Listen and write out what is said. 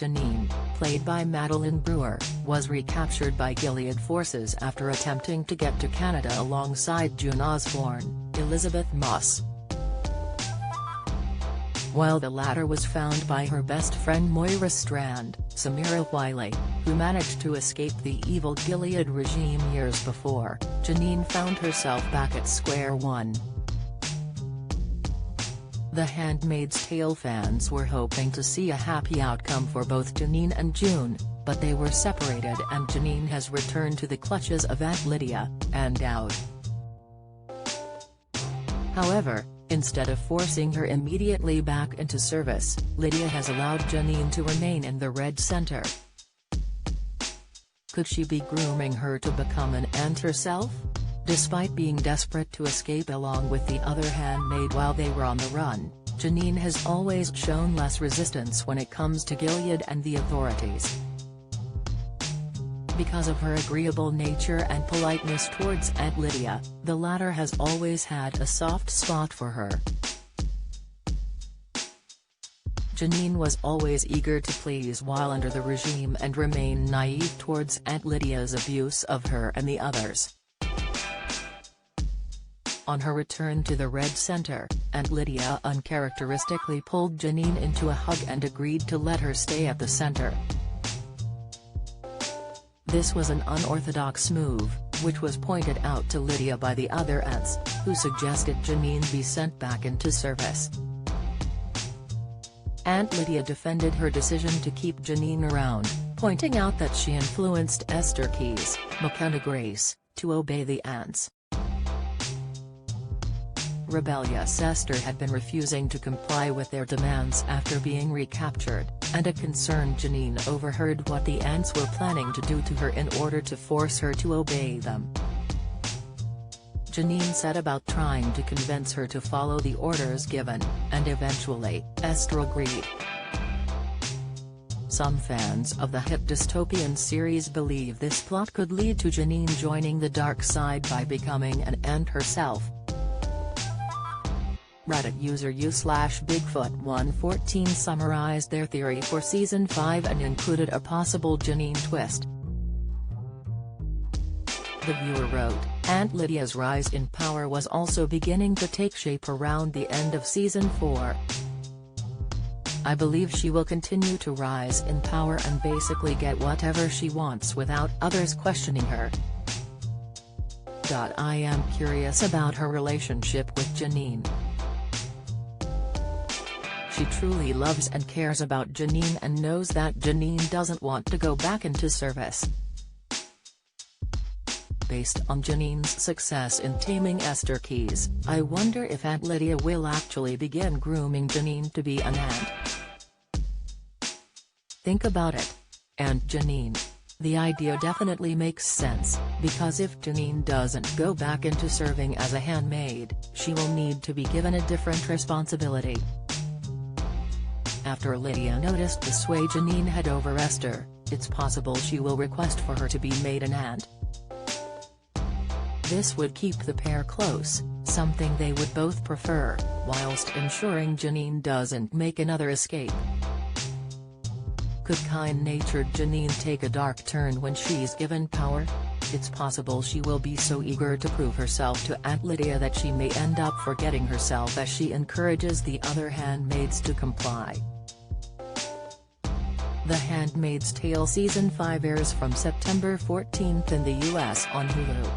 Janine, played by Madeline Brewer, was recaptured by Gilead forces after attempting to get to Canada alongside June Osborne, Elizabeth Moss. While the latter was found by her best friend Moira Strand, Samira Wiley, who managed to escape the evil Gilead regime years before, Janine found herself back at square one. The Handmaid's Tale fans were hoping to see a happy outcome for both Janine and June, but they were separated and Janine has returned to the clutches of Aunt Lydia, and Dowd. However, instead of forcing her immediately back into service, Lydia has allowed Janine to remain in the Red Center. Could she be grooming her to become an aunt herself? Despite being desperate to escape along with the other handmaid while they were on the run, Janine has always shown less resistance when it comes to Gilead and the authorities. Because of her agreeable nature and politeness towards Aunt Lydia, the latter has always had a soft spot for her. Janine was always eager to please while under the regime and remain naive towards Aunt Lydia's abuse of her and the others. On her return to the Red Center, Aunt Lydia uncharacteristically pulled Janine into a hug and agreed to let her stay at the center. This was an unorthodox move, which was pointed out to Lydia by the other aunts, who suggested Janine be sent back into service. Aunt Lydia defended her decision to keep Janine around, pointing out that she influenced Esther Keyes, McKenna Grace, to obey the aunts. Rebellious Esther had been refusing to comply with their demands after being recaptured, and a concerned Janine overheard what the aunts were planning to do to her in order to force her to obey them. Janine set about trying to convince her to follow the orders given, and eventually, Esther agreed. Some fans of the hit dystopian series believe this plot could lead to Janine joining the dark side by becoming an aunt herself. Reddit user u/Bigfoot114 summarized their theory for Season 5 and included a possible Janine twist. The viewer wrote, Aunt Lydia's rise in power was also beginning to take shape around the end of Season 4. I believe she will continue to rise in power and basically get whatever she wants without others questioning her. I am curious about her relationship with Janine. She truly loves and cares about Janine and knows that Janine doesn't want to go back into service. Based on Janine's success in taming Esther Keyes, I wonder if Aunt Lydia will actually begin grooming Janine to be an aunt. Think about it. Aunt Janine. The idea definitely makes sense, because if Janine doesn't go back into serving as a handmaid, she will need to be given a different responsibility. After Lydia noticed the sway Janine had over Esther, it's possible she will request for her to be made an aunt. This would keep the pair close, something they would both prefer, whilst ensuring Janine doesn't make another escape. Could kind-natured Janine take a dark turn when she's given power? It's possible she will be so eager to prove herself to Aunt Lydia that she may end up forgetting herself as she encourages the other handmaids to comply. The Handmaid's Tale Season 5 airs from September 14 in the US on Hulu.